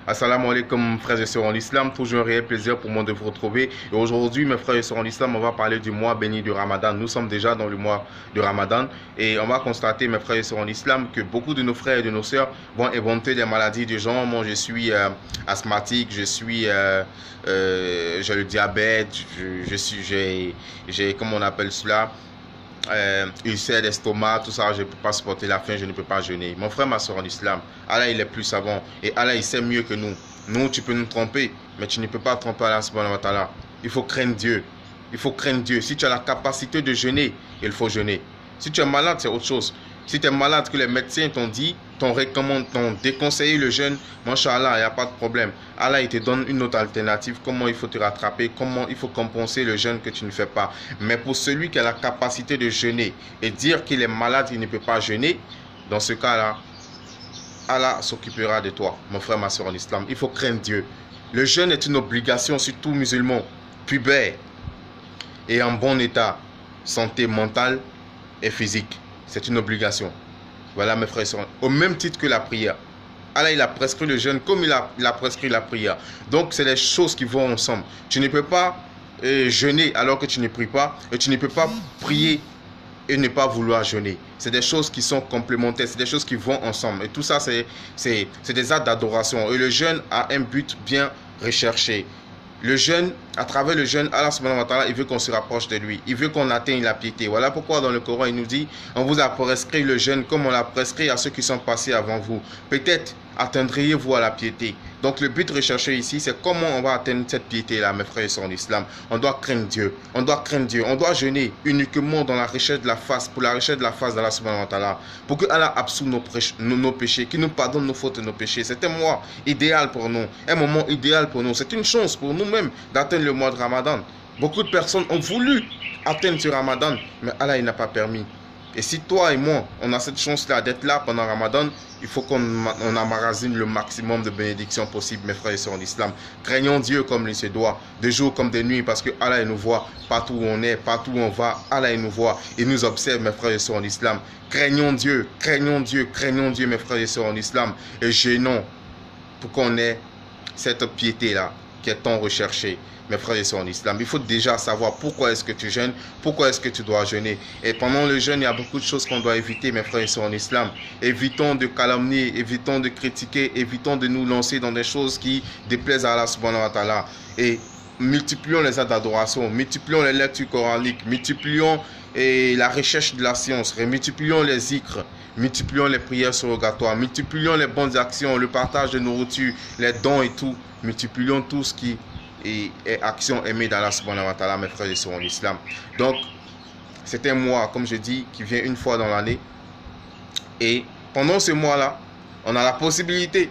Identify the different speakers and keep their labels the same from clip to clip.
Speaker 1: Assalamu alaikum frères et sœurs en islam, toujours un réel plaisir pour moi de vous retrouver. Et aujourd'hui mes frères et sœurs en islam, on va parler du mois béni du Ramadan. Nous sommes déjà dans le mois du Ramadan et on va constater mes frères et sœurs en islam que beaucoup de nos frères et de nos sœurs vont inventer des maladies du genre. Moi je suis asthmatique, j'ai le diabète, j'ai comment on appelle cela, ulcère d'estomac, tout ça, je ne peux pas supporter la faim, je ne peux pas jeûner. Mon frère, ma soeur en islam, Allah il est plus savant et Allah il sait mieux que nous. Nous, tu peux nous tromper, mais tu ne peux pas tromper Allah subhanahu wa ta'ala. Il faut craindre Dieu. Il faut craindre Dieu. Si tu as la capacité de jeûner, il faut jeûner. Si tu es malade, c'est autre chose. Si tu es malade, que les médecins t'ont dit, t'ont déconseillé le jeûne, Masha'Allah, il n'y a pas de problème. Allah, il te donne une autre alternative, comment il faut te rattraper, comment il faut compenser le jeûne que tu ne fais pas. Mais pour celui qui a la capacité de jeûner et dire qu'il est malade, il ne peut pas jeûner, dans ce cas-là, Allah s'occupera de toi, mon frère, ma soeur en islam. Il faut craindre Dieu. Le jeûne est une obligation sur tout musulman, pubère et en bon état, santé mentale et physique. C'est une obligation. Voilà mes frères et sœurs. Au même titre que la prière. Allah il a prescrit le jeûne comme il a prescrit la prière. Donc c'est les choses qui vont ensemble. Tu ne peux pas jeûner alors que tu ne pries pas. Et tu ne peux pas prier et ne pas vouloir jeûner. C'est des choses qui sont complémentaires. C'est des choses qui vont ensemble. Et tout ça c'est des actes d'adoration. Et le jeûne a un but bien recherché. Le jeûne, à travers le jeûne, Allah subhanahu wa ta'ala, il veut qu'on se rapproche de lui. Il veut qu'on atteigne la piété. Voilà pourquoi dans le Coran, il nous dit, on vous a prescrit le jeûne comme on l'a prescrit à ceux qui sont passés avant vous. Peut-être atteindriez-vous à la piété. Donc le but recherché ici, c'est comment on va atteindre cette piété-là, mes frères et sœurs en islam. On doit craindre Dieu. On doit craindre Dieu. On doit jeûner uniquement dans la recherche de la face, pour la recherche de la face d'Allah subhanahu wa ta'ala. Pour que Allah absout nos péchés, qu'il nous pardonne nos fautes et nos péchés. C'est un mois idéal pour nous. Un moment idéal pour nous. C'est une chance pour nous-mêmes d'atteindre le mois de Ramadan. Beaucoup de personnes ont voulu atteindre ce Ramadan, mais Allah il n'a pas permis. Et si toi et moi, on a cette chance-là d'être là pendant Ramadan, il faut qu'on emmagasine le maximum de bénédictions possibles, mes frères et sœurs en islam. Craignons Dieu comme il se doit, de jour comme de nuit, parce que Allah il nous voit partout où on est, partout où on va. Allah il nous voit, il nous observe, mes frères et sœurs en islam. Craignons Dieu, craignons Dieu, craignons Dieu, mes frères et sœurs en islam. Et gênons pour qu'on ait cette piété-là qui est tant recherchée. Mes frères et sœurs en islam, il faut déjà savoir pourquoi est-ce que tu jeûnes, pourquoi est-ce que tu dois jeûner. Et pendant le jeûne, il y a beaucoup de choses qu'on doit éviter, mes frères et sœurs en islam. Évitons de calomnier, évitons de critiquer, évitons de nous lancer dans des choses qui déplaisent à Allah subhanahu wa ta'ala. Et multiplions les actes d'adoration, multiplions les lectures coraniques, multiplions la recherche de la science, multiplions les zikrs, multiplions les prières surrogatoires, multiplions les bonnes actions, le partage de nourriture, les dons et tout. Multiplions tout ce qui et action aimée d'Allah subhanahu wa ta'ala, mes frères et sœurs en islam. Donc c'est un mois, comme je dis, qui vient une fois dans l'année. Et pendant ce mois-là, on a la possibilité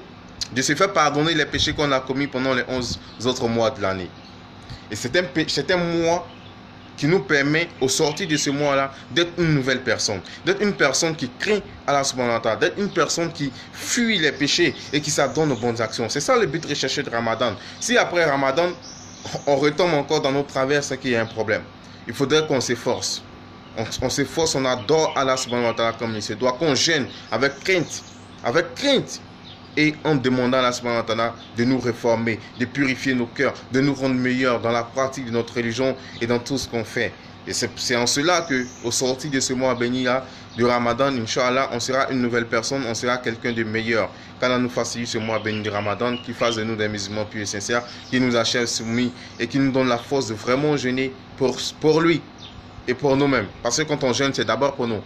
Speaker 1: de se faire pardonner les péchés qu'on a commis pendant les 11 autres mois de l'année. Et c'est un mois qui nous permet, au sortir de ce mois-là, d'être une nouvelle personne. D'être une personne qui craint Allah subhanahu wa ta'ala. D'être une personne qui fuit les péchés et qui s'adonne aux bonnes actions. C'est ça le but recherché de Ramadan. Si après Ramadan, on retombe encore dans nos travers, c'est qu'il y a un problème. Il faudrait qu'on s'efforce. On s'efforce, on adore Allah subhanahu wa ta'ala comme il se doit, qu'on jeûne avec crainte. Avec crainte. Et en demandant à Allah subhanahu wa ta'ala de nous réformer, de purifier nos cœurs, de nous rendre meilleurs dans la pratique de notre religion et dans tout ce qu'on fait. Et c'est en cela qu'au sortir de ce mois béni du Ramadan, Inch'Allah, on sera une nouvelle personne, on sera quelqu'un de meilleur. Qu'Allah nous facilite ce mois béni du Ramadan, qui fasse de nous des musulmans purs et sincères, qui nous achève soumis et qui nous donne la force de vraiment jeûner pour lui et pour nous-mêmes. Parce que quand on jeûne, c'est d'abord pour nous.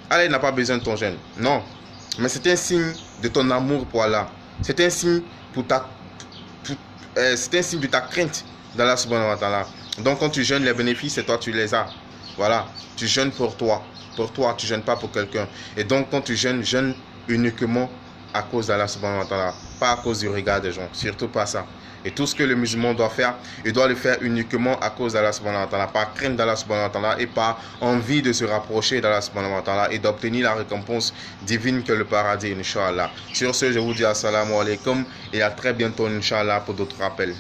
Speaker 1: Allah n'a pas besoin de ton jeûne. Non. Mais c'est un signe de ton amour pour Allah. C'est un signe c'est un signe de ta crainte d'Allah subhanahu wa ta'ala. Donc quand tu jeûnes, les bénéfices, c'est toi tu les as. Voilà, tu jeûnes pour toi. Pour toi, tu jeûnes pas pour quelqu'un. Et donc quand tu jeûnes, jeûne uniquement à cause d'Allah subhanahu wa ta'ala. Pas à cause du regard des gens. Surtout pas ça. Et tout ce que le musulman doit faire, il doit le faire uniquement à cause d'Allah subhanahu wa ta'ala, par crainte d'Allah subhanahu wa ta'ala et par envie de se rapprocher d'Allah subhanahu wa ta'ala et d'obtenir la récompense divine que le paradis, Inch'Allah. Sur ce, je vous dis assalamu alaikum et à très bientôt, Inch'Allah, pour d'autres rappels.